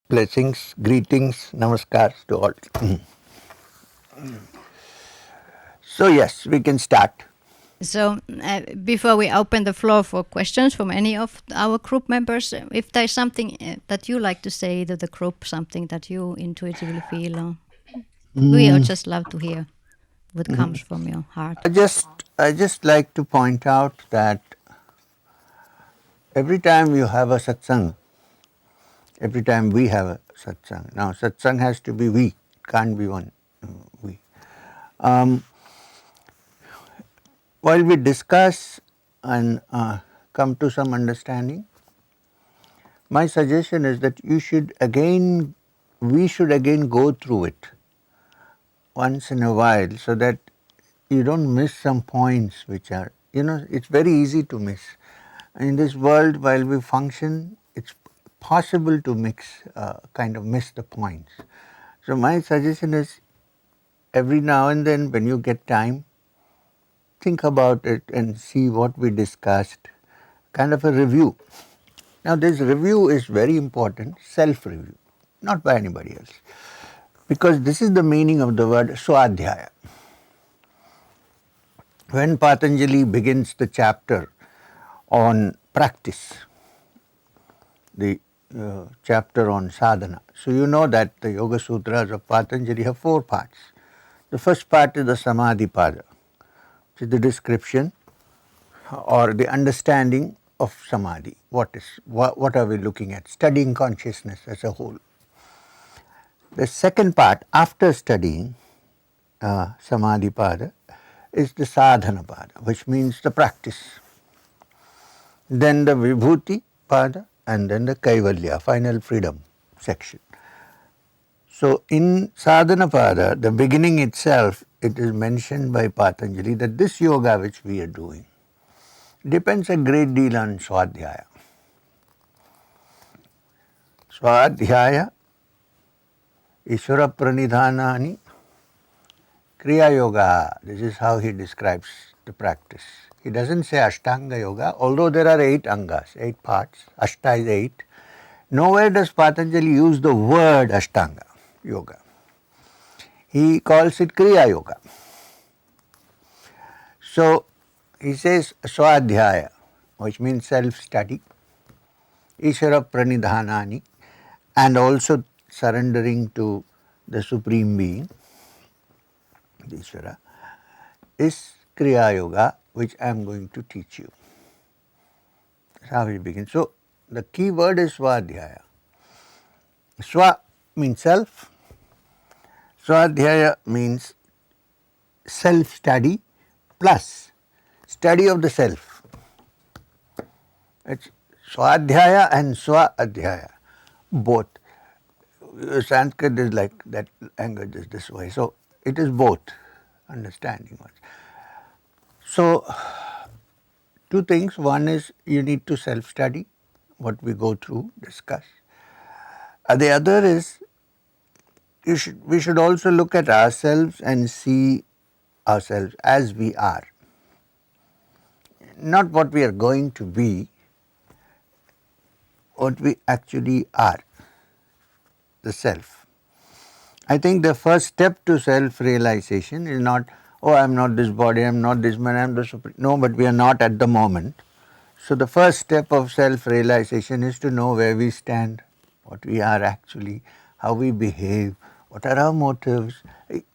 Blessings, greetings, namaskars to all. So yes, we can start. So before we open the floor for questions from any of our group members, if there's something that you like to say to the group, something that you intuitively feel, we would just love to hear what comes from your heart. I just like to point out that every time you have a satsang, every time we have a satsang. Now satsang has to be we, it can't be one we. While we discuss and come to some understanding, my suggestion is that we should again go through it once in a while so that you don't miss some points which are, it's very easy to miss. In this world, while we function, it's possible to miss the points. So my suggestion is every now and then when you get time, think about it and see what we discussed, kind of a review. Now this review is very important, self-review, not by anybody else. Because this is the meaning of the word Swadhyaya. When Patanjali begins the chapter on practice, the chapter on sadhana, so you know that the Yoga Sutras of Patanjali have 4 parts. The first part is the Samadhi Pada, which is the description or the understanding of Samadhi. What are we looking at? Studying consciousness as a whole. The second part, after studying Samadhi Pada, is the Sadhana Pada, which means the practice. Then the Vibhuti Pada, and then the Kaivalya, final freedom section. So in Sadhana Pada, the beginning itself, it is mentioned by Patanjali that this yoga which we are doing depends a great deal on Swadhyaya. Swadhyaya, Ishvara Pranidhanani, Kriya Yoga. This is how he describes the practice. He doesn't say Ashtanga Yoga, although there are 8 angas, 8 parts. Ashta is 8. Nowhere does Patanjali use the word Ashtanga Yoga. He calls it Kriya Yoga. So he says Swadhyaya, which means self-study, Ishvara Pranidhanani, and also surrendering to the Supreme Being, the Ishvara, is Kriya Yoga, which I am going to teach you. That's how he begins. So the key word is Swadhyaya. Swa means self. Swadhyaya means self-study plus study of the self. It's Swadhyaya and Swadhyaya, both. Sanskrit is like that, language is this way. So it is both, understanding. So 2 things. One is you need to self-study what we go through, discuss. The other is we should also look at ourselves and see ourselves as we are. Not what we are going to be, what we actually are, the self. I think the first step to self-realization is not, oh, I am not this body, I am not this man, I am the supreme. No, but we are not at the moment. So the first step of self-realization is to know where we stand, what we are actually, how we behave, what are our motives.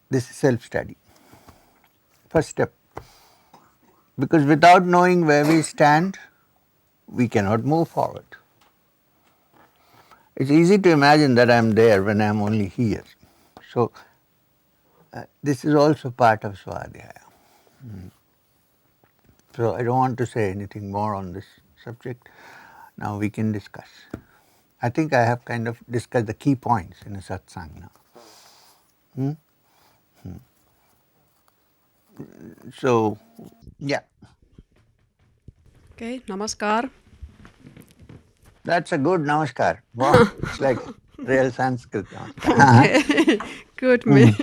This is self-study. First step. Because without knowing where we stand, we cannot move forward. It's easy to imagine that I am there when I am only here. So this is also part of Swadhyaya. So I don't want to say anything more on this subject. Now we can discuss. I think I have kind of discussed the key points in a satsang now. So, yeah. Okay, namaskar. That's a good namaskar. Wow, it's like real Sanskrit namaskar. Okay, good me.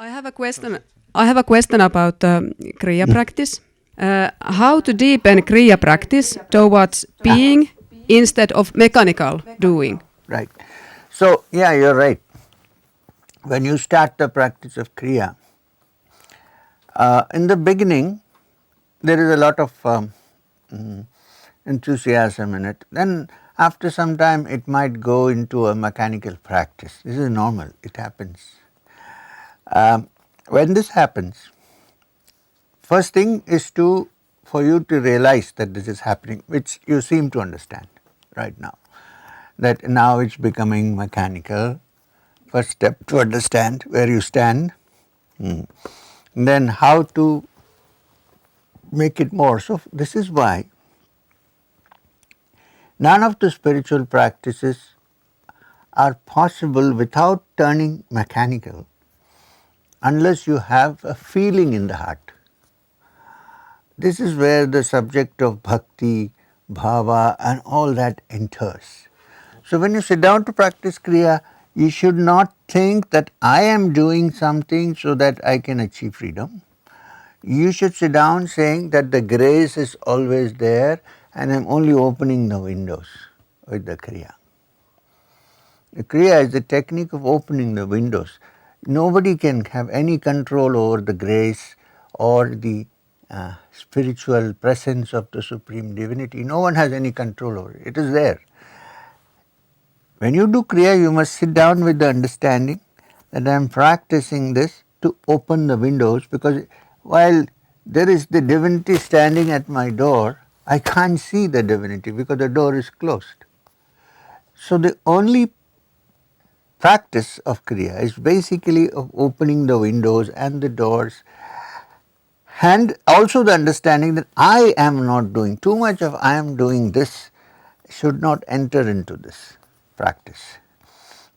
I have a question. I have a question about Kriya practice. How to deepen Kriya practice towards being instead of mechanical doing? Right. So, yeah, you're right. When you start the practice of Kriya, in the beginning, there is a lot of enthusiasm in it. Then, after some time, it might go into a mechanical practice. This is normal, it happens. When this happens, first thing is for you to realize that this is happening, which you seem to understand right now, that now it's becoming mechanical. First step to understand where you stand, then how to make it more. So this is why none of the spiritual practices are possible without turning mechanical unless you have a feeling in the heart. This is where the subject of bhakti, bhava and all that enters. So when you sit down to practice Kriya, you should not think that I am doing something so that I can achieve freedom. You should sit down saying that the grace is always there and I am only opening the windows with the Kriya. The Kriya is the technique of opening the windows. Nobody can have any control over the grace or the spiritual presence of the Supreme Divinity. No one has any control over it. It is there. When you do Kriya, you must sit down with the understanding that I am practicing this to open the windows, because while there is the divinity standing at my door, I can't see the divinity because the door is closed. So the only practice of Kriya is basically of opening the windows and the doors, and also the understanding that I am not doing. Too much of I am doing this should not enter into this practice.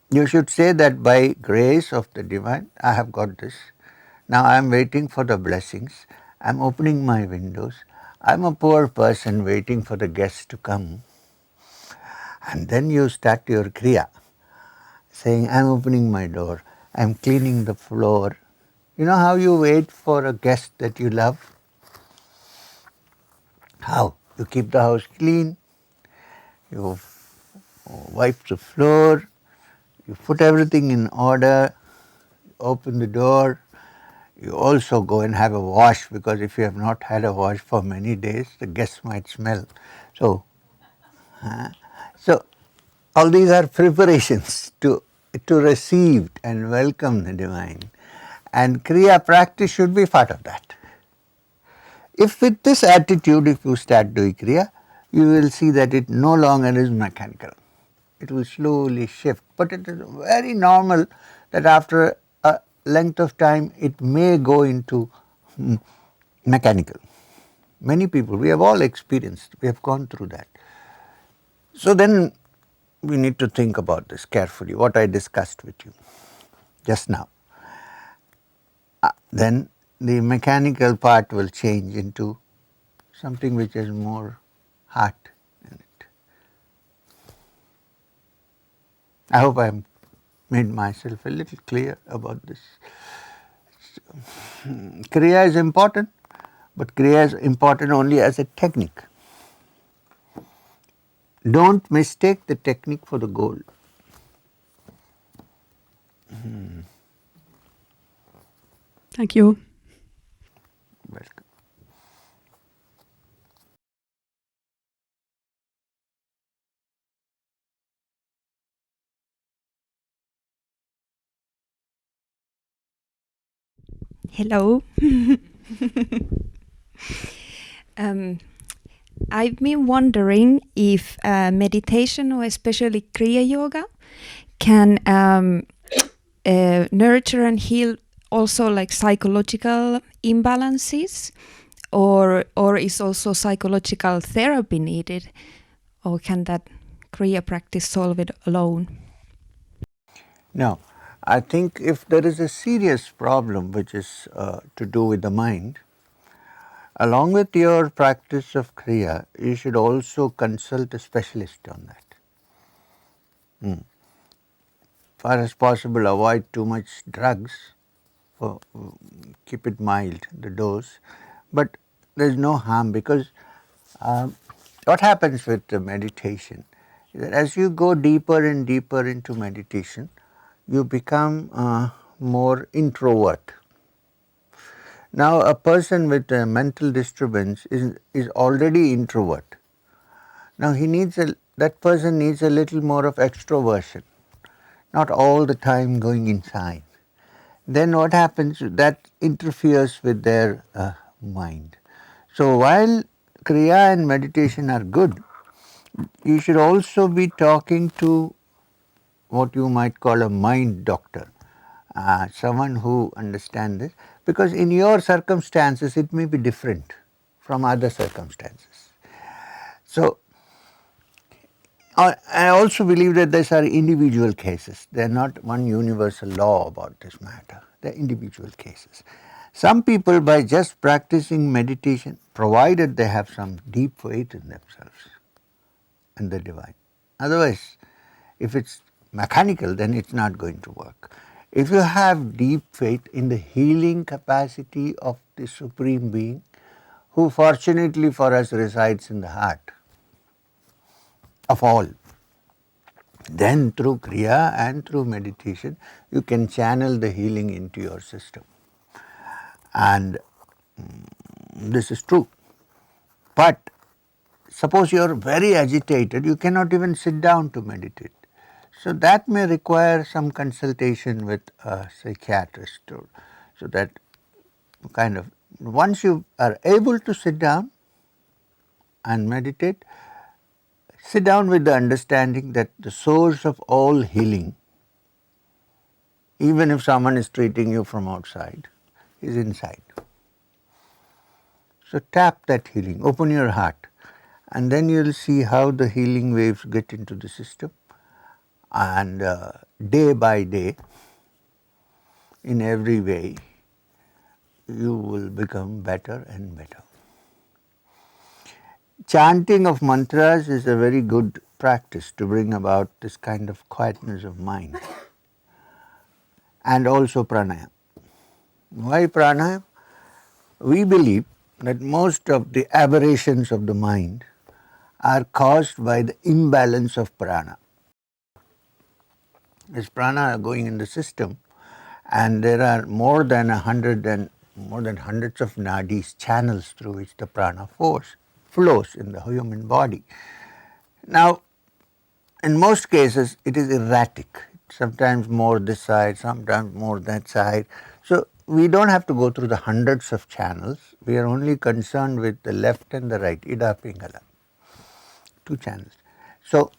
You should say that by grace of the divine, I have got this. Now I am waiting for the blessings. I am opening my windows. I am a poor person waiting for the guests to come. And then you start your Kriya, saying, I am opening my door. I am cleaning the floor. You know how you wait for a guest that you love? How? You keep the house clean. You wipe the floor. You put everything in order, open the door. You also go and have a wash, because if you have not had a wash for many days, the guests might smell. So all these are preparations to receive and welcome the divine. And Kriya practice should be part of that. If with this attitude, if you start doing Kriya, you will see that it no longer is mechanical. It will slowly shift, but it is very normal that after a length of time it may go into mechanical. Many people, we have all experienced, we have gone through that. So then we need to think about this carefully, what I discussed with you just now. Then the mechanical part will change into something which is more heart in it. I hope I have made myself a little clear about this. Kriya is important, but Kriya is important only as a technique. Don't mistake the technique for the goal. Thank you. Welcome. Hello. I've been wondering if meditation, or especially Kriya Yoga, can nurture and heal also like psychological imbalances, or is also psychological therapy needed, or can that Kriya practice solve it alone? No, I think if there is a serious problem which is to do with the mind, along with your practice of Kriya, you should also consult a specialist on that. Far as possible, avoid too much drugs keep it mild, the dose, but there is no harm, because what happens with the meditation is that as you go deeper and deeper into meditation, you become more introvert. Now, a person with a mental disturbance is already introvert. Now, that person needs a little more of extroversion, not all the time going inside. Then what happens, that interferes with their mind. So while Kriya and meditation are good, you should also be talking to what you might call a mind doctor, someone who understands this, because in your circumstances it may be different from other circumstances. So I also believe that these are individual cases. They are not one universal law about this matter. They are individual cases. Some people, by just practicing meditation, provided they have some deep faith in themselves and the divine. Otherwise, if it's mechanical, then it's not going to work. If you have deep faith in the healing capacity of the Supreme Being, who fortunately for us resides in the heart of all, then through Kriya and through meditation, you can channel the healing into your system. And this is true. But suppose you are very agitated, you cannot even sit down to meditate. So that may require some consultation with a psychiatrist, so that kind of, once you are able to sit down and meditate, sit down with the understanding that the source of all healing, even if someone is treating you from outside, is inside. So tap that healing, open your heart, and then you will see how the healing waves get into the system, and day by day, in every way, you will become better and better. Chanting of mantras is a very good practice to bring about this kind of quietness of mind, and also pranayama. Why pranayama? We believe that most of the aberrations of the mind are caused by the imbalance of prana. There's prana going in the system, and there are more than hundreds of nadis, channels through which the prana force flows in the human body. Now, in most cases, it is erratic. Sometimes more this side, sometimes more that side. So we don't have to go through the hundreds of channels. We are only concerned with the left and the right, Ida, Pingala, 2 channels. So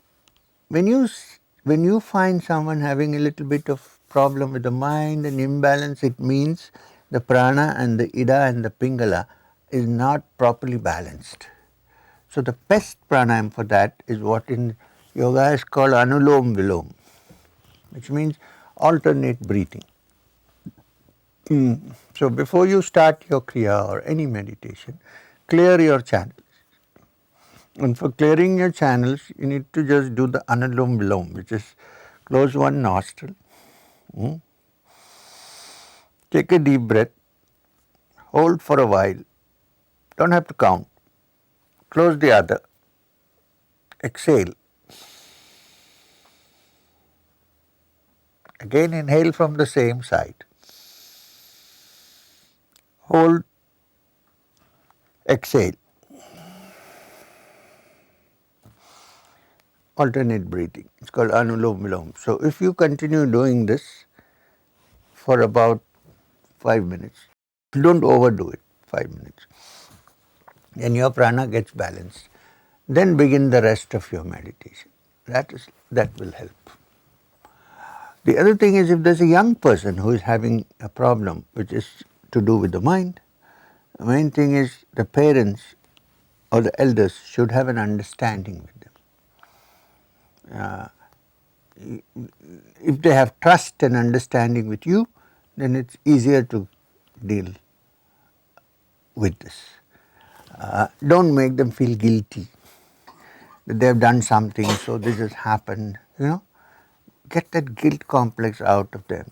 when you find someone having a little bit of problem with the mind and imbalance, it means the prana and the Ida and the Pingala is not properly balanced. So the best pranayama for that is what in yoga is called anulom vilom, which means alternate breathing. So before you start your Kriya or any meditation, clear your channels. And for clearing your channels, you need to just do the anulom vilom, which is close one nostril, take a deep breath, hold for a while, don't have to count, close the other, exhale. Again inhale from the same side, hold, exhale. Alternate breathing. It's called anulom vilom. So if you continue doing this for about 5 minutes, don't overdo it, 5 minutes, then your prana gets balanced. Then begin the rest of your meditation. That will help. The other thing is, if there's a young person who is having a problem which is to do with the mind, the main thing is the parents or the elders should have an understanding with them. If they have trust and understanding with you, then it's easier to deal with this. Don't make them feel guilty that they have done something, so this has happened. Get that guilt complex out of them.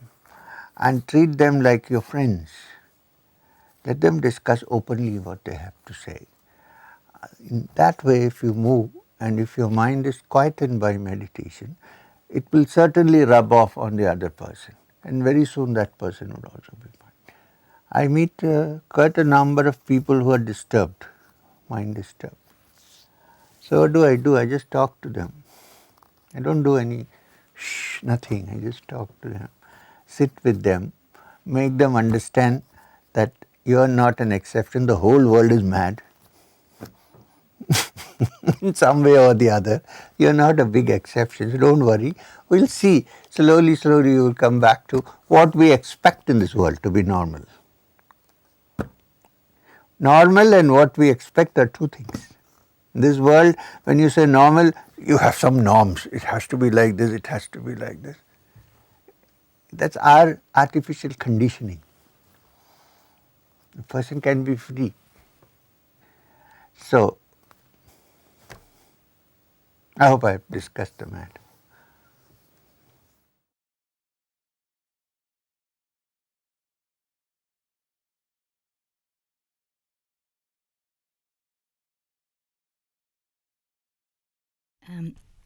and treat them like your friends. Let them discuss openly what they have to say. In that way, if you move and if your mind is quietened by meditation, it will certainly rub off on the other person, and very soon that person would also be fine. I meet quite a number of people who are disturbed, mind disturbed. So what do? I just talk to them. I don't do any nothing. I just talk to them, sit with them, make them understand that you are not an exception. The whole world is mad. In some way or the other, you are not a big exception. So don't worry. We'll see. Slowly, you will come back to what we expect in this world to be normal. Normal and what we expect are two things. In this world, when you say normal, you have some norms. It has to be like this, it has to be like this. That's our artificial conditioning. The person can be free. So, I hope I have discussed the matter.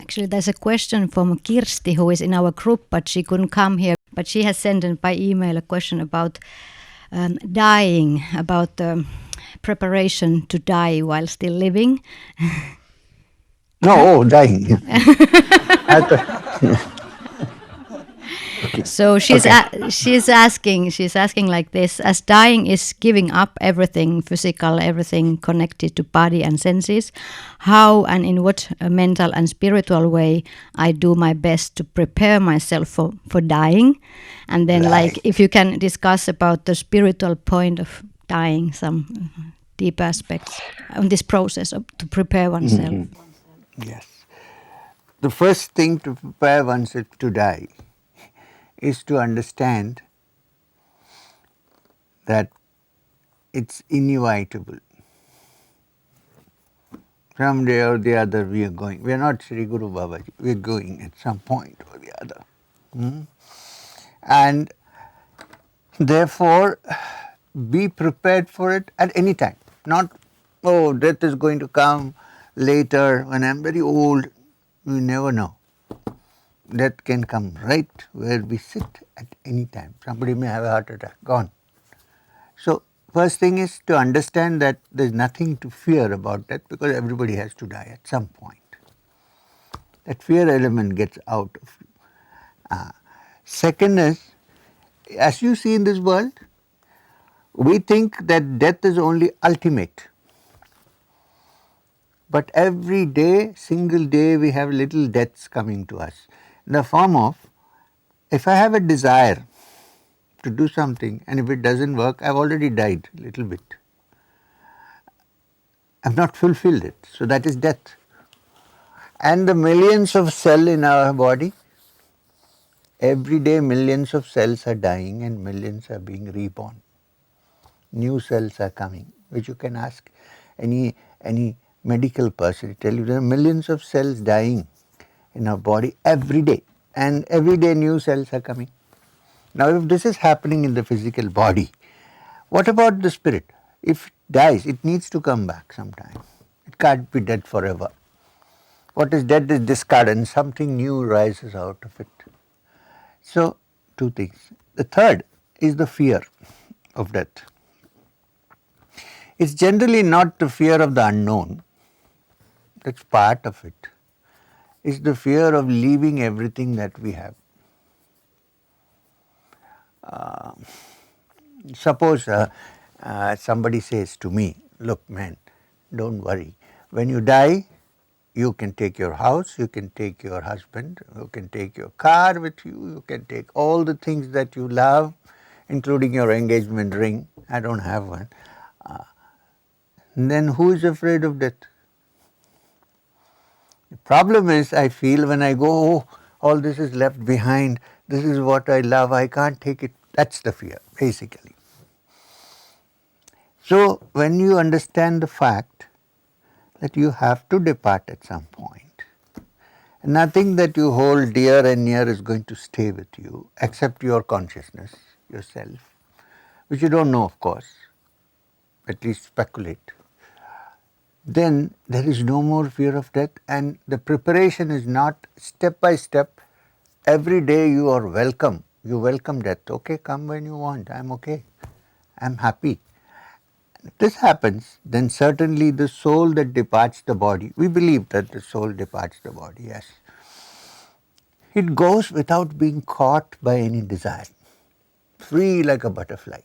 Actually, there's a question from Kirsti, who is in our group, but she couldn't come here. But she has sent in by email a question about dying, about the preparation to die while still living. No, dying. I thought, So she's asking like this: as dying is giving up everything physical, everything connected to body and senses, how and in what mental and spiritual way I do my best to prepare myself for dying, and then like if you can discuss about the spiritual point of dying, some deep aspects on this process to prepare oneself. Yes. The first thing to prepare oneself to die is to understand that it's inevitable. Someday or the other we are going. We are not Sri Guru Babaji. We are going at some point or the other. And therefore, be prepared for it at any time. Not, oh, death is going to come later when I am very old. We never know. Death can come right where we sit at any time. Somebody may have a heart attack, gone. So, first thing is to understand that there is nothing to fear about death because everybody has to die at some point. That fear element gets out of you. Second is, as you see in this world, we think that death is only ultimate. But every day, single day, we have little deaths coming to us. In the form of, if I have a desire to do something and if it doesn't work, I've already died a little bit. I've not fulfilled it. So that is death. And the millions of cells in our body, every day millions of cells are dying and millions are being reborn. New cells are coming, which you can ask any medical person to tell you there are millions of cells dying in our body every day, and every day new cells are coming. Now if this is happening in the physical body, what about the spirit? If it dies, it needs to come back sometime. It can't be dead forever. What is dead is discarded and something new rises out of it. So, two things. The third is the fear of death. It's generally not the fear of the unknown. That's part of it. It's the fear of leaving everything that we have. Suppose somebody says to me, look man, don't worry. When you die, you can take your house, you can take your husband, you can take your car with you, you can take all the things that you love, including your engagement ring. I don't have one. Then who is afraid of death? The problem is, I feel when I go, oh, all this is left behind, this is what I love, I can't take it. That's the fear, basically. So, when you understand the fact that you have to depart at some point, nothing that you hold dear and near is going to stay with you except your consciousness. yourself, which you don't know of course, at least speculate, then there is no more fear of death, and the preparation is not step by step. Every day you are welcome. You welcome death. Okay, come when you want. I'm okay. I'm happy. If this happens, then certainly the soul that departs the body, we believe that the soul departs the body, yes. It goes without being caught by any desire, free like a butterfly.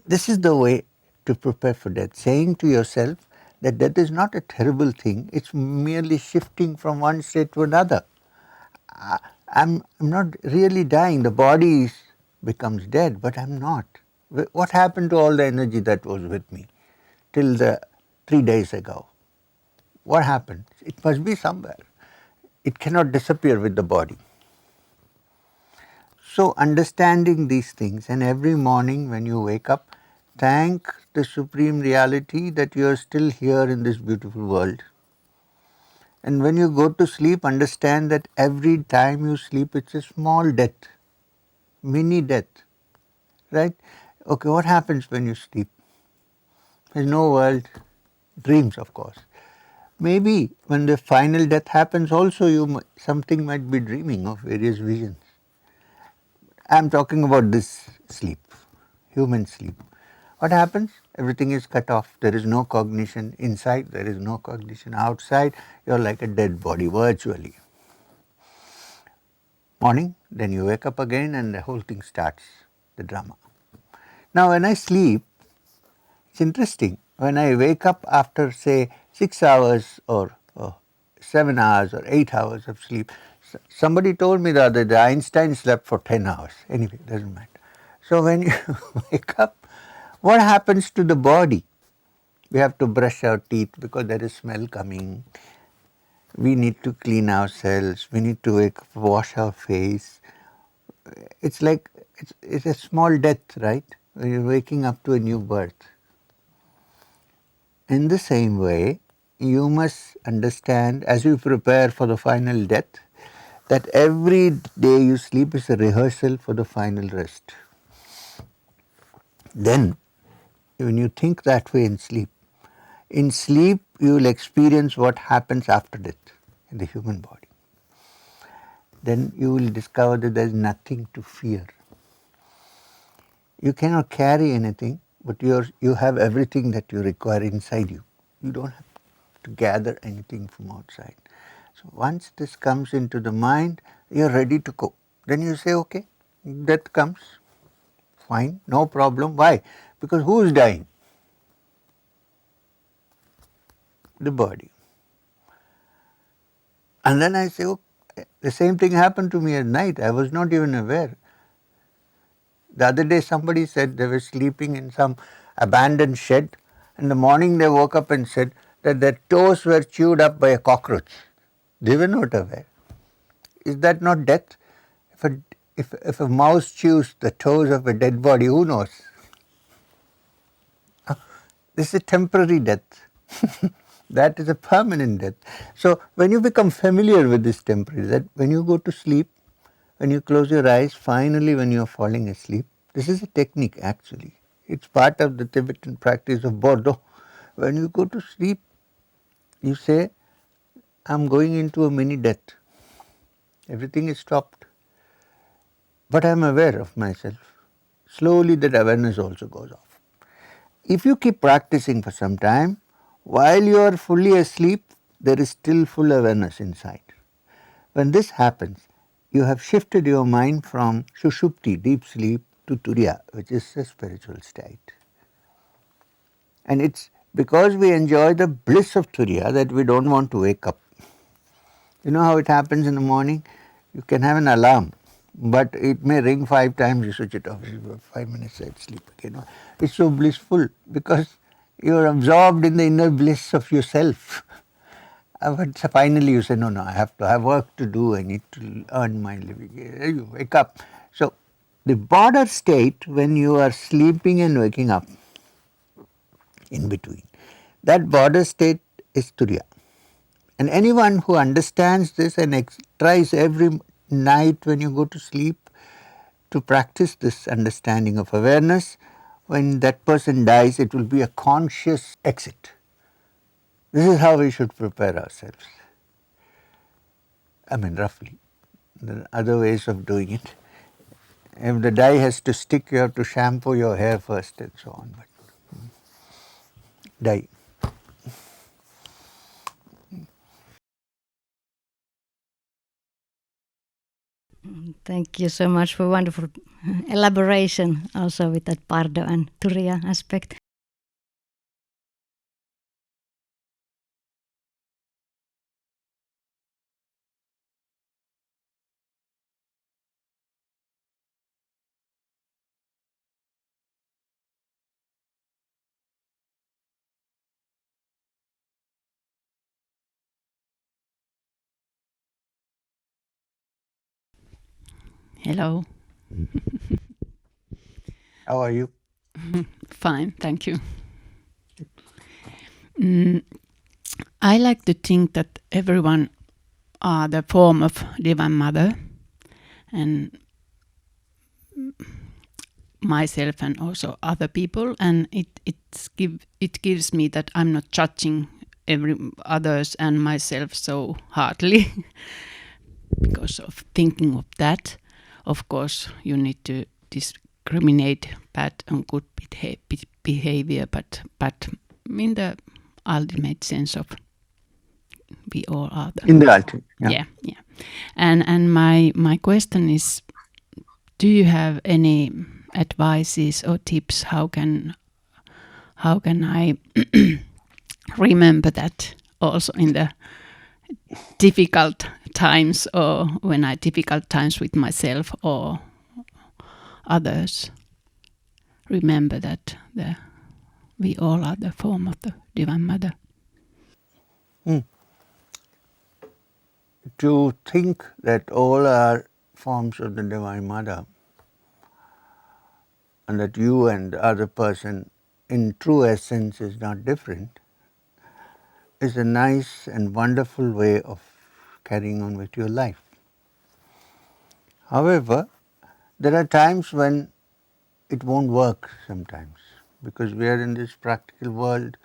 This is the way to prepare for death, saying to yourself that death is not a terrible thing, it's merely shifting from one state to another. I'm not really dying, the body becomes dead, but I'm not. What happened to all the energy that was with me till 3 days ago? What happened? It must be somewhere. It cannot disappear with the body. So understanding these things, and every morning when you wake up, thank the Supreme Reality that you are still here in this beautiful world. And when you go to sleep, understand that every time you sleep, it's a small death, mini death, right? Okay, what happens when you sleep? There's no world, dreams of course. Maybe when the final death happens also, something might be dreaming of various visions. I'm talking about this sleep, human sleep. What happens? Everything is cut off. There is no cognition inside, there is no cognition outside. You're like a dead body virtually. Morning, then you wake up again and the whole thing starts, the drama. Now when I sleep, it's interesting. When I wake up after say 6 hours or 7 hours or 8 hours of sleep, somebody told me the other day Einstein slept for 10 hours. Anyway, it doesn't matter. So when you wake up, what happens to the body? We have to brush our teeth because there is smell coming. We need to clean ourselves. We need to wash our face. It's like, it's a small death, right? When you're waking up to a new birth. In the same way, you must understand as you prepare for the final death, that every day you sleep is a rehearsal for the final rest. Then, when you think that way in sleep you will experience what happens after death in the human body. Then you will discover that there is nothing to fear. You cannot carry anything, but you have everything that you require inside you. You don't have to gather anything from outside. So once this comes into the mind, you are ready to go. Then you say, okay, death comes, fine, no problem. Why? Because who is dying? The body. And then I say, oh, the same thing happened to me at night. I was not even aware. The other day somebody said they were sleeping in some abandoned shed. In the morning they woke up and said that their toes were chewed up by a cockroach. They were not aware. Is that not death? If a mouse chews the toes of a dead body, who knows? This is a temporary death. That is a permanent death. So when you become familiar with this temporary, that when you go to sleep, when you close your eyes, finally when you are falling asleep, this is a technique actually. It's part of the Tibetan practice of Bordo. When you go to sleep, you say, I'm going into a mini death. Everything is stopped. But I'm aware of myself. Slowly that awareness also goes off. If you keep practicing for some time, while you are fully asleep, there is still full awareness inside. When this happens, you have shifted your mind from Sushupti, deep sleep, to Turiya, which is a spiritual state. And it's because we enjoy the bliss of Turiya that we don't want to wake up. You know how it happens in the morning? You can have an alarm, but it may ring 5 times, you switch it off, 5 minutes, I sleep again. It's so blissful because you are absorbed in the inner bliss of yourself. But finally you say, no, I have work to do, I need to earn my living. You wake up. So the border state when you are sleeping and waking up, in between, that border state is Turiya. And anyone who understands this and tries every night when you go to sleep to practice this understanding of awareness. When that person dies, it will be a conscious exit. This is how we should prepare ourselves. I mean, roughly. There are other ways of doing it. If the dye has to stick, you have to shampoo your hair first and so on. But dye. Thank you so much for wonderful elaboration also with that Pardo and Turiya aspect. Hello. How are you? Fine, thank you. I like to think that everyone are the form of Divine Mother, and myself and also other people, and it gives me that I'm not judging every others and myself so hardly because of thinking of that. Of course, you need to discriminate bad and good behavior, but in the ultimate sense of we all are the In the ultimate. yeah. And my question is, do you have any advices or tips how can I remember that also in the difficult times, or when I difficult times with myself or others, remember that we all are the form of the Divine Mother. To think that all are forms of the Divine Mother and that you and the other person in true essence is not different is a nice and wonderful way of carrying on with your life. However, there are times when it won't work sometimes because we are in this practical world,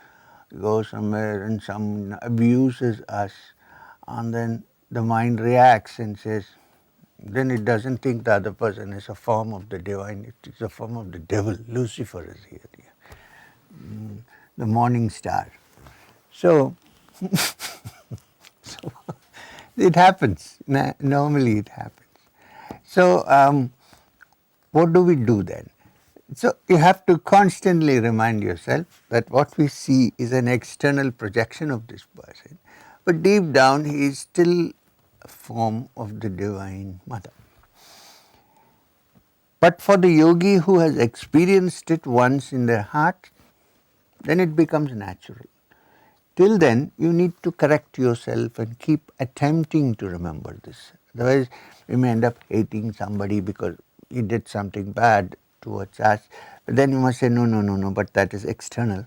we go somewhere and someone abuses us and then the mind reacts and says, then it doesn't think the other person is a form of the divine, it is a form of the devil. Lucifer is here. The morning star. So, so it happens. Normally it happens. So what do we do then? So you have to constantly remind yourself that what we see is an external projection of this person, but deep down he is still a form of the Divine Mother. But for the yogi who has experienced it once in their heart, then it becomes natural. Till then, you need to correct yourself and keep attempting to remember this. Otherwise, we may end up hating somebody because he did something bad towards us. But then you must say, no, but that is external.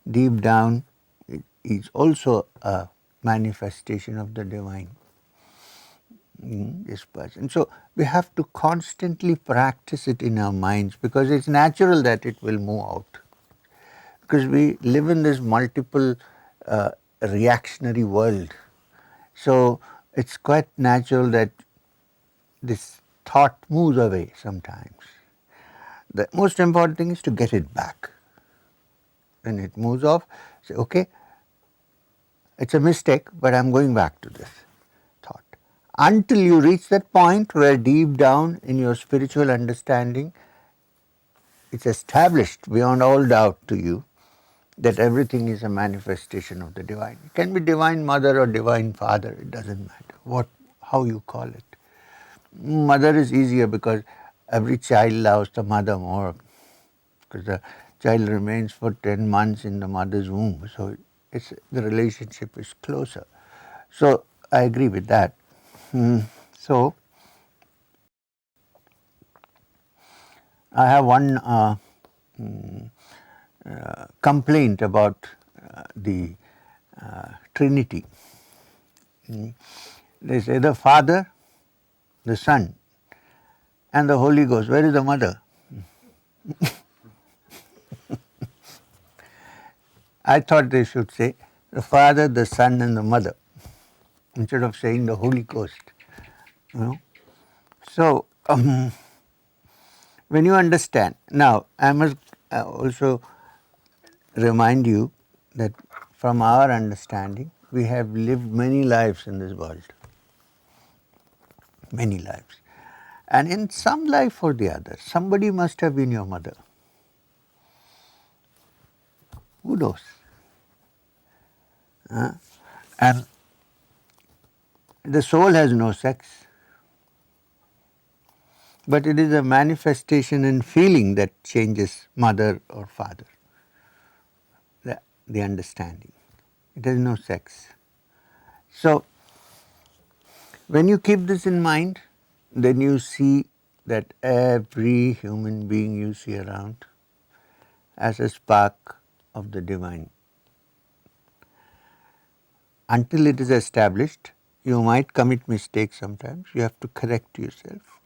Deep down, it is also a manifestation of the divine in this person. So we have to constantly practice it in our minds because it's natural that it will move out. Because we live in this multiple reactionary world. So it's quite natural that this thought moves away sometimes. The most important thing is to get it back. When it moves off, say, okay, it's a mistake, but I'm going back to this thought. Until you reach that point where deep down in your spiritual understanding, it's established beyond all doubt to you that everything is a manifestation of the divine. It can be Divine Mother or Divine Father, it doesn't matter how you call it. Mother is easier because every child loves the mother more because the child remains for 10 months in the mother's womb, so the relationship is closer. So I agree with that. So I have one complaint about the Trinity. They say the Father, the Son, and the Holy Ghost. Where is the mother? I thought they should say the Father, the Son and the Mother instead of saying the Holy Ghost. You know? So, when you understand, now I must also remind you that from our understanding, we have lived many lives in this world. Many lives. And in some life or the other, somebody must have been your mother. Who knows? And the soul has no sex. But it is a manifestation and feeling that changes mother or father. The understanding. It has no sex. So, when you keep this in mind, then you see that every human being you see around as a spark of the divine. Until it is established, you might commit mistakes sometimes. You have to correct yourself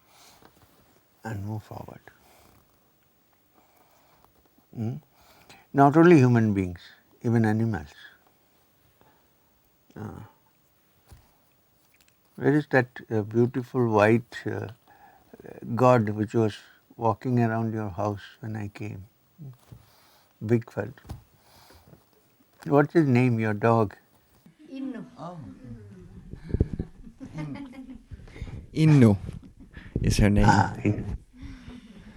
and move forward. Not only human beings, even animals. Where is that beautiful white god which was walking around your house when I came? Big fellow. What's his name, your dog? Innu is her name.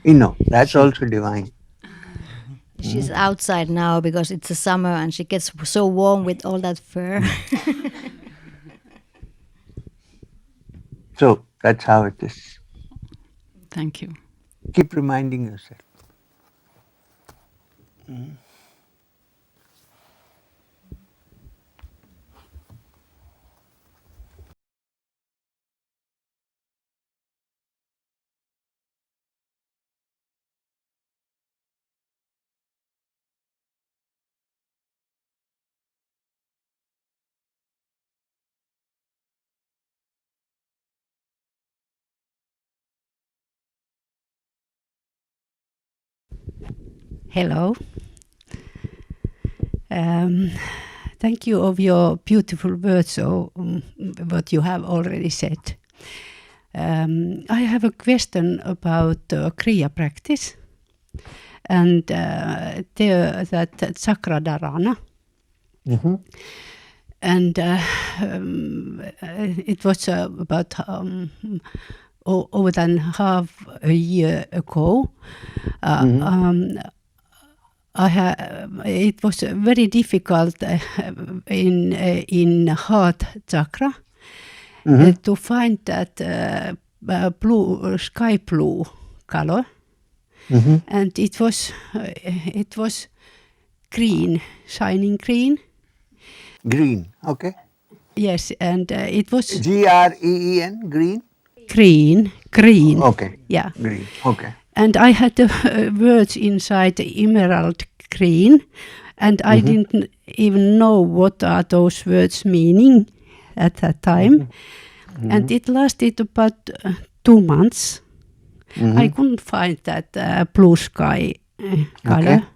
Inno. That's also divine. She's outside now because it's a summer and she gets so warm with all that fur. So that's how it is. Thank you. Keep reminding yourself. Hello. Thank you of your beautiful words or what you have already said. I have a question about Kriya practice and that Chakradharana. And it was about over than half a year ago. It was very difficult in heart chakra to find that sky blue color, and it was green, shining green. Green, okay. Yes, and it was Green, green. Green. Okay. Yeah. Green. Okay. And I had the words inside the emerald green, and I didn't even know what are those words meaning at that time. And it lasted about 2 months. I couldn't find that blue sky color.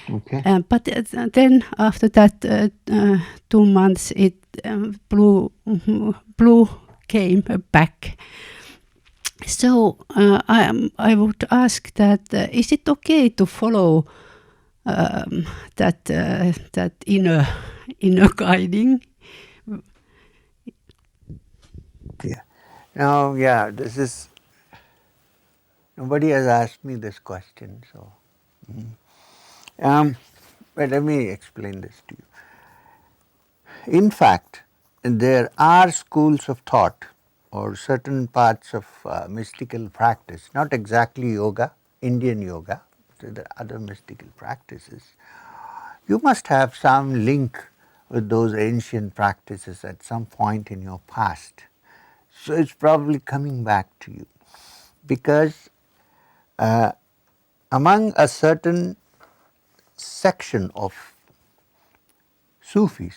Okay. But then after that 2 months, it blue came back. So I would ask that is it okay to follow that inner guiding? Yeah. Now, yeah, this is, nobody has asked me this question, so. But let me explain this to you. In fact, there are schools of thought or certain parts of mystical practice, not exactly yoga, Indian yoga, so there are other mystical practices. You must have some link with those ancient practices at some point in your past. So it's probably coming back to you because among a certain section of Sufis,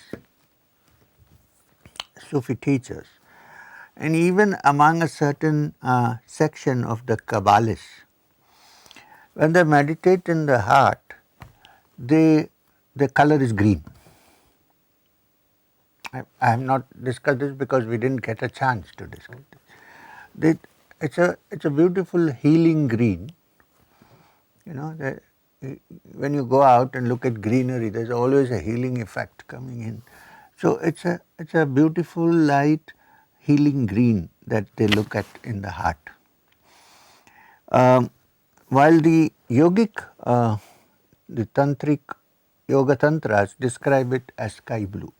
Sufi teachers, And even among a certain section of the Kabbalists, when they meditate in the heart, the color is green. I have not discussed this because we didn't get a chance to discuss this. It's a beautiful healing green. You know, when you go out and look at greenery, there's always a healing effect coming in. So it's a beautiful light healing green that they look at in the heart. While the yogic, the tantric yoga tantras describe it as sky blue.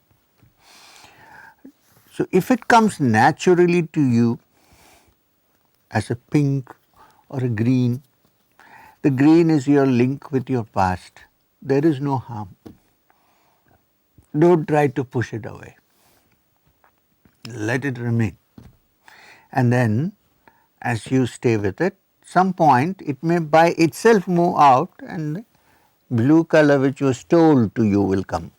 So if it comes naturally to you as a pink or a green, the green is your link with your past. There is no harm. Don't try to push it away. Let it remain. And then as you stay with it, some point it may by itself move out and the blue color which was told to you will come.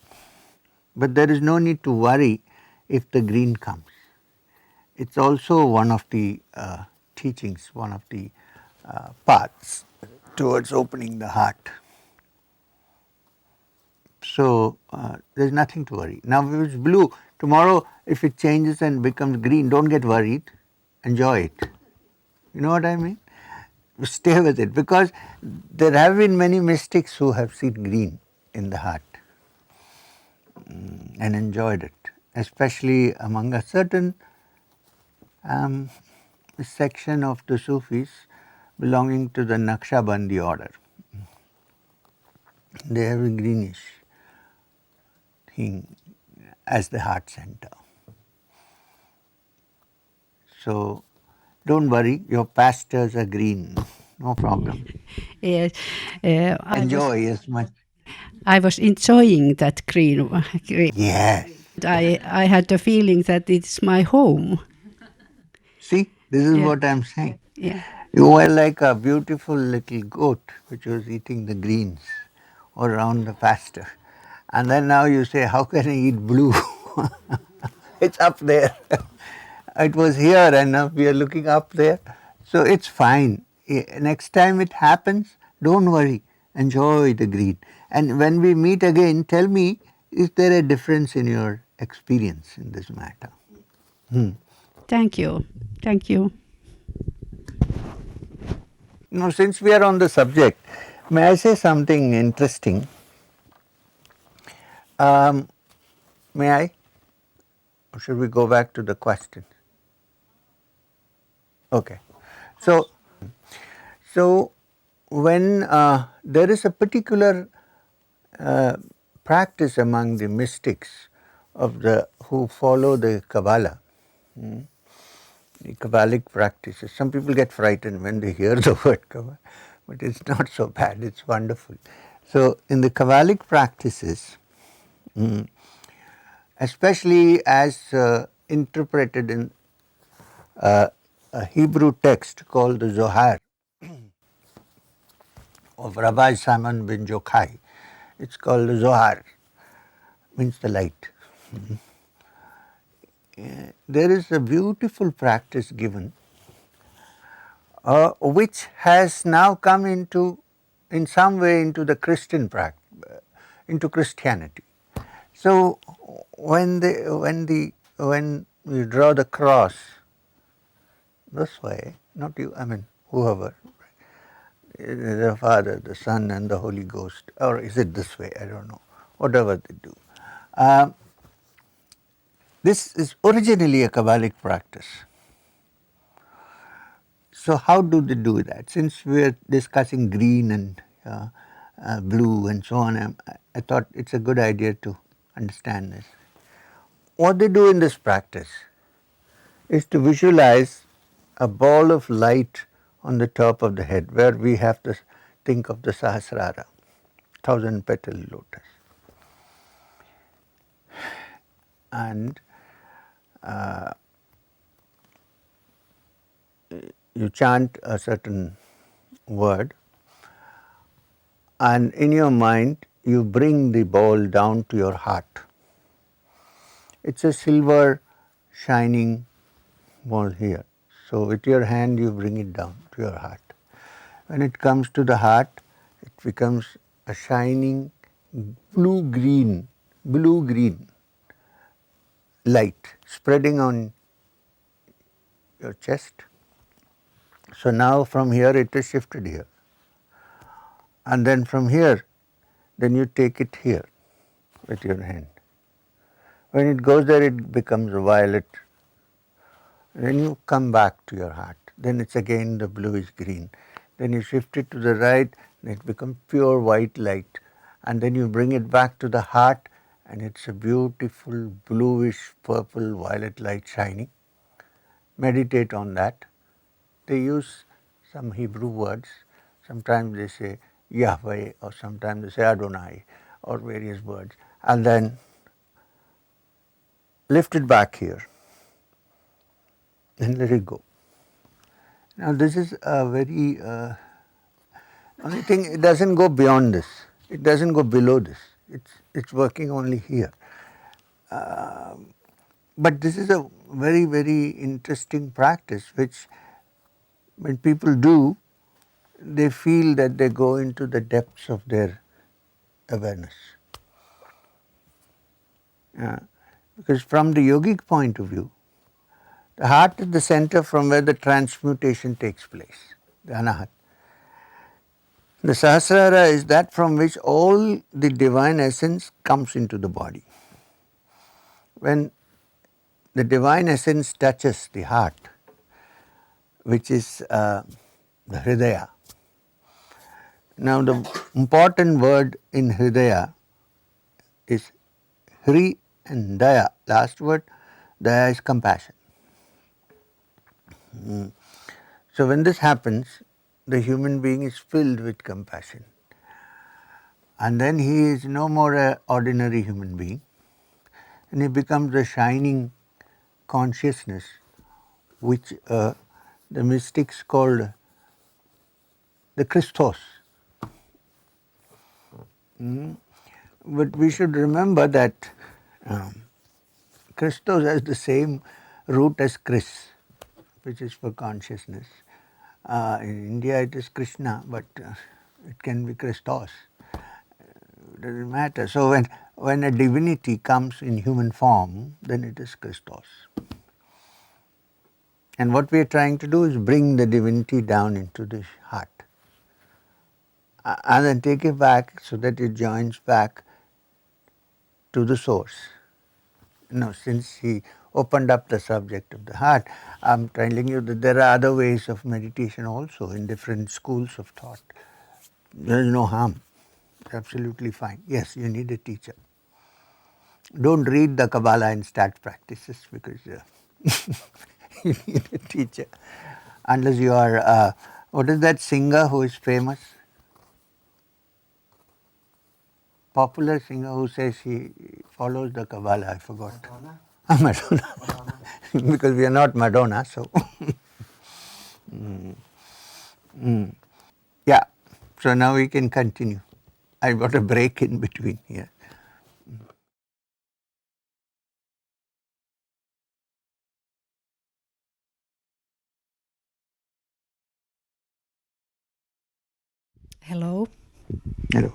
But there is no need to worry if the green comes. It's also one of the teachings, one of the paths towards opening the heart. So there's nothing to worry. Now if it's blue, tomorrow if it changes and becomes green, don't get worried, enjoy it. You know what I mean? Stay with it, because there have been many mystics who have seen green in the heart and enjoyed it, especially among a certain section of the Sufis belonging to the Naqshbandi order. They have a greenish thing as the heart center. So don't worry, your pastures are green, no problem. Yes, Enjoy as much. I was enjoying that green. Yes. I had the feeling that it's my home. See, this is Yeah. what I'm saying. Yeah. You were like a beautiful little goat which was eating the greens all around the pasture. And then now you say, how can I eat blue? It's up there. It was here and now we are looking up there. So it's fine. Next time it happens, don't worry. Enjoy the green. And when we meet again, tell me, is there a difference in your experience in this matter? Thank you. Thank you. Now, since we are on the subject, may I say something interesting? May I? Or should we go back to the question? Okay. So when there is a particular practice among the mystics of who follow the Kabbalah, the Kabbalic practices. Some people get frightened when they hear the word Kabbalah, but it's not so bad, it's wonderful. So in the Kabbalic practices, especially as interpreted in a Hebrew text called the Zohar of Rabbi Simon ben Yochai, it's called the Zohar, means the light. There is a beautiful practice given which has now come in some way into the Christian into Christianity. So when you draw the cross this way, not you, I mean whoever, the Father, the Son and the Holy Ghost, or is it this way? I don't know. Whatever they do. This is originally a Kabbalic practice. So how do they do that? Since we are discussing green and blue and so on, I thought it's a good idea to understand this. What they do in this practice is to visualize a ball of light on the top of the head, where we have to think of the Sahasrara, 1000-petal lotus. And you chant a certain word, and in your mind you bring the ball down to your heart. It's a silver shining more here. So with your hand you bring it down to your heart. When it comes to the heart, it becomes a shining blue-green light spreading on your chest. So now from here it is shifted here. And then from here, then you take it here with your hand. When it goes there, it becomes violet. Then you come back to your heart. Then it's again the bluish green. Then you shift it to the right, and it becomes pure white light. And then you bring it back to the heart, and it's a beautiful bluish purple violet light shining. Meditate on that. They use some Hebrew words. Sometimes they say Yahweh, or sometimes they say Adonai, or various words. And then lift it back here and let it go. Now this is a very, only thing, it doesn't go beyond this. It doesn't go below this. It's working only here. But this is a very, very interesting practice which when people do, they feel that they go into the depths of their awareness. Because from the yogic point of view, the heart is the center from where the transmutation takes place, the anahat. The Sahasrara is that from which all the divine essence comes into the body. When the divine essence touches the heart, which is the Hridaya. Now the important word in Hridaya is Hri and Daya. Last word, Daya is compassion. So when this happens, the human being is filled with compassion. And then he is no more an ordinary human being, and he becomes a shining consciousness which the mystics called the Christos. But we should remember that Christos has the same root as Chris, which is for consciousness. In India it is Krishna, but it can be Christos. It doesn't matter. So when a divinity comes in human form, then it is Christos. And what we are trying to do is bring the divinity down into the heart. And then take it back so that it joins back to the source. Since he opened up the subject of the heart, I'm telling you that there are other ways of meditation also in different schools of thought. There is no harm. It's absolutely fine. Yes, you need a teacher. Don't read the Kabbalah and start practices because you need a teacher. Unless you are, what is that singer who is famous? Popular singer who says he follows the Kabbalah, I forgot. Madonna. Because we are not Madonna, so. Yeah, so now we can continue. I got a break in between here. Hello. Hello.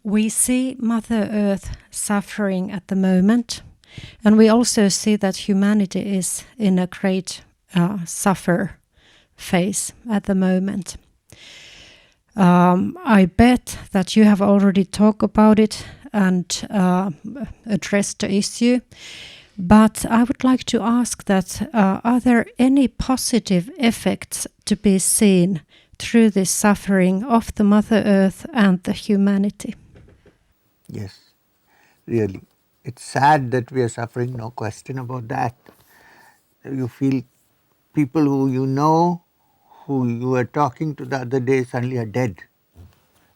We see Mother Earth suffering at the moment, and we also see that humanity is in a great suffer phase at the moment. I bet that you have already talked about it and addressed the issue, but I would like to ask that are there any positive effects to be seen through this suffering of the Mother Earth and the humanity? Yes, really. It's sad that we are suffering, no question about that. You feel people who you know, who you were talking to the other day, suddenly are dead,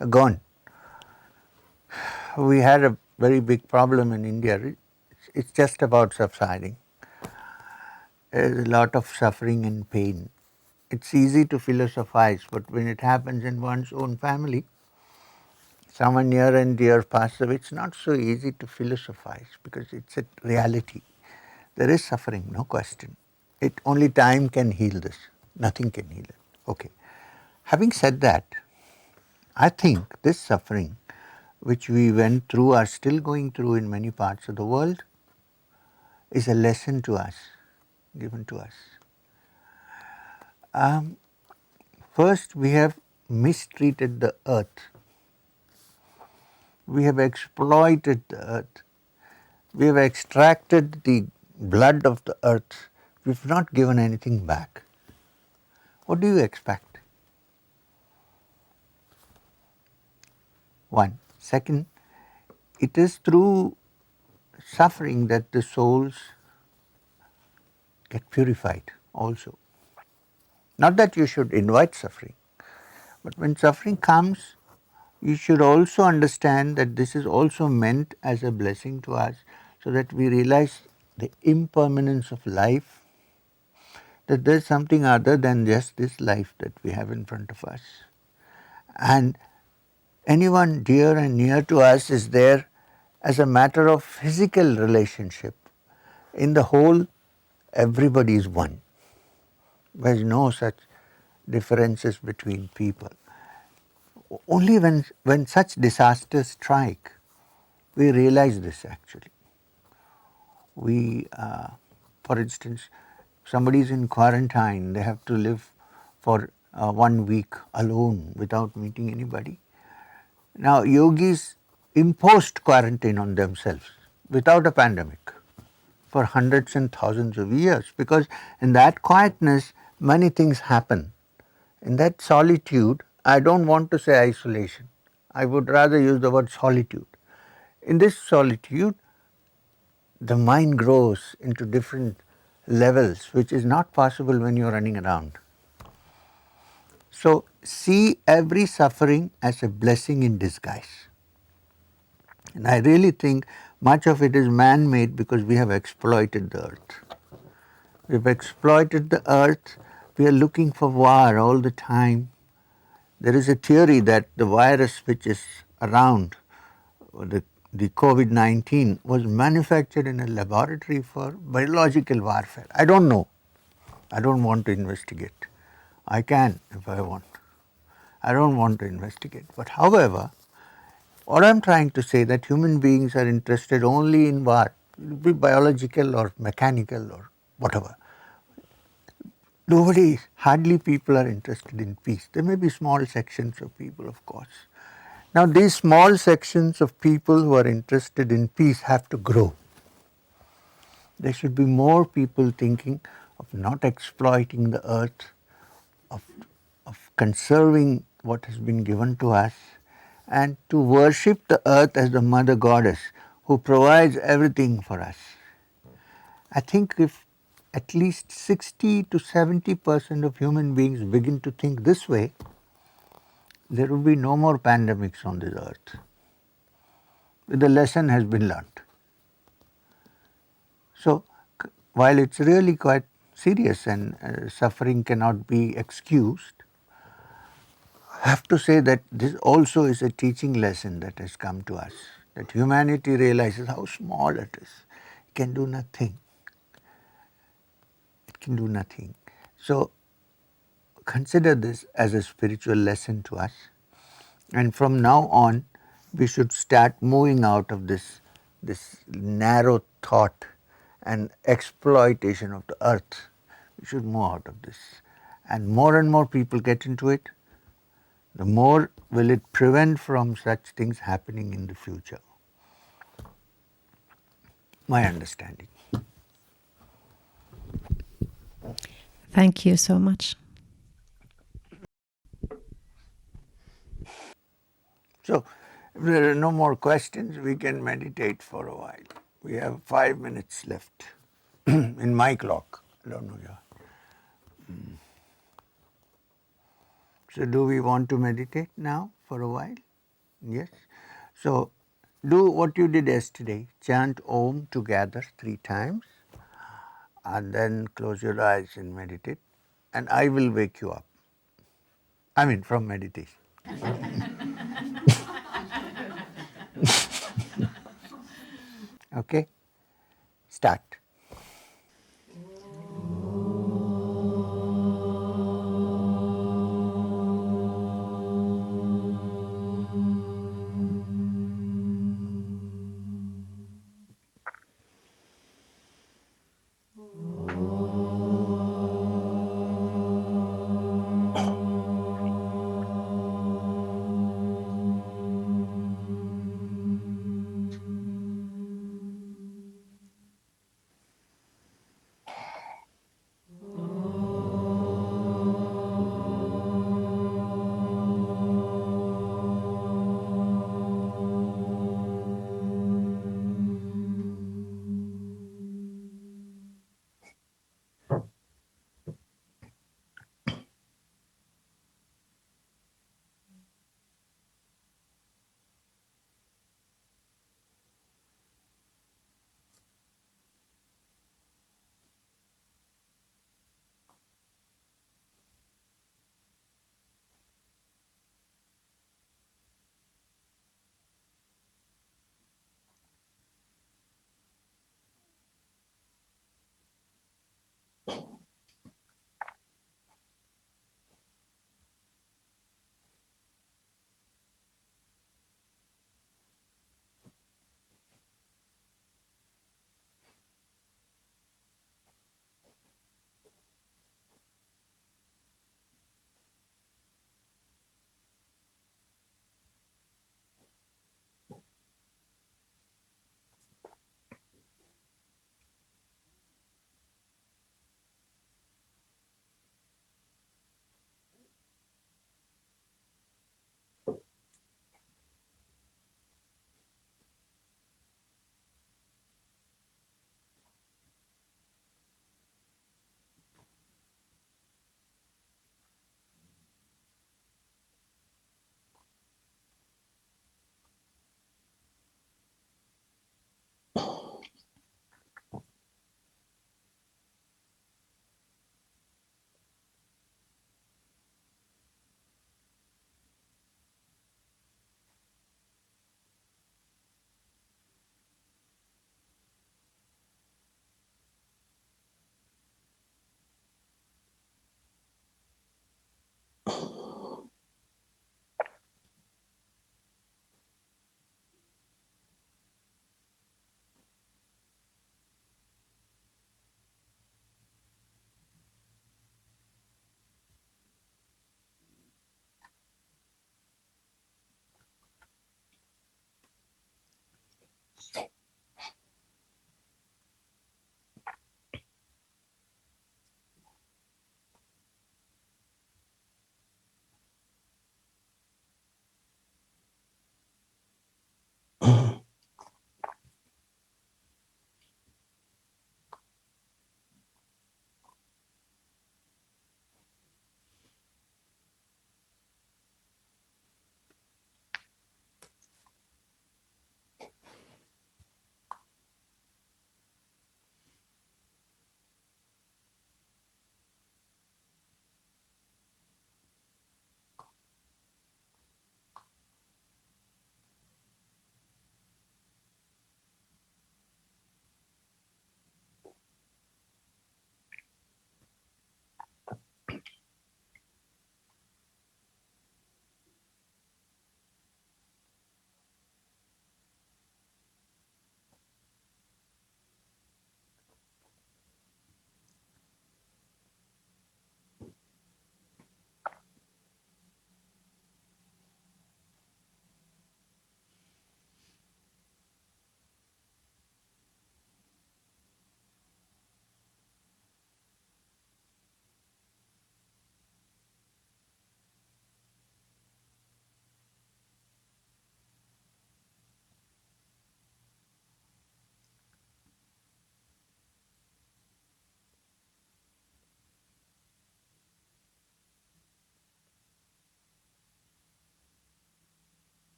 are gone. We had a very big problem in India. It's just about subsiding. There's a lot of suffering and pain. It's easy to philosophize, but when it happens in one's own family, someone near and dear passes away, it's not so easy to philosophize because it's a reality. There is suffering, no question. Only time can heal this. Nothing can heal it. Okay. Having said that, I think this suffering which we went through, are still going through in many parts of the world, is a lesson to us, given to us. First, we have mistreated the earth. We have exploited the earth. We have extracted the blood of the earth. We've not given anything back. What do you expect? One. Second, it is through suffering that the souls get purified also. Not that you should invite suffering, but when suffering comes, you should also understand that this is also meant as a blessing to us, so that we realize the impermanence of life, that there is something other than just this life that we have in front of us. And anyone dear and near to us is there as a matter of physical relationship. In the whole, everybody is one. There is no such differences between people. Only when such disasters strike, we realize this actually. For instance, somebody is in quarantine, they have to live for 1 week alone without meeting anybody. Now, yogis imposed quarantine on themselves without a pandemic for hundreds and thousands of years, because in that quietness, many things happen. In that solitude, I don't want to say isolation, I would rather use the word solitude. In this solitude, the mind grows into different levels, which is not possible when you are running around. So, see every suffering as a blessing in disguise. And I really think much of it is man-made because we have exploited the earth. We have exploited the earth, we are looking for war all the time. There is a theory that the virus which is around, the COVID-19, was manufactured in a laboratory for biological warfare. I don't know. I don't want to investigate. I can if I want. I don't want to investigate. But however, what I am trying to say that human beings are interested only in war. It will be biological or mechanical or whatever. Hardly people are interested in peace. There may be small sections of people, of course. Now, these small sections of people who are interested in peace have to grow. There should be more people thinking of not exploiting the earth, of conserving what has been given to us, and to worship the earth as the mother goddess who provides everything for us. I think if at least 60 to 70% of human beings begin to think this way, there will be no more pandemics on this earth. The lesson has been learnt. So, while it's really quite serious and suffering cannot be excused, I have to say that this also is a teaching lesson that has come to us, that humanity realizes how small it is. It can do nothing. It can do nothing. So, consider this as a spiritual lesson to us, and from now on we should start moving out of this narrow thought and exploitation of the earth. We should move out of this, and more people get into it, the more will it prevent from such things happening in the future. My understanding. Thank you so much. So, if there are no more questions, we can meditate for a while. We have 5 minutes left in my clock. I don't know yours. So, do we want to meditate now for a while? Yes. So, do what you did yesterday. Chant Om together 3 times and then close your eyes and meditate, and I will wake you up. I mean, from meditation. Okay? Start.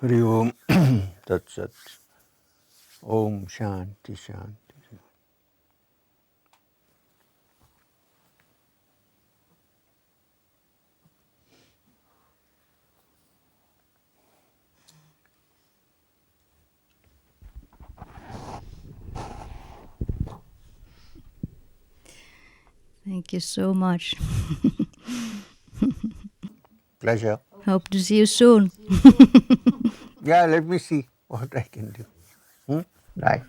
Hari Om. Tat Sat. Om Shanti Shanti. Thank you so much. Pleasure. Hope to see you soon. Yeah, let me see what I can do. Right.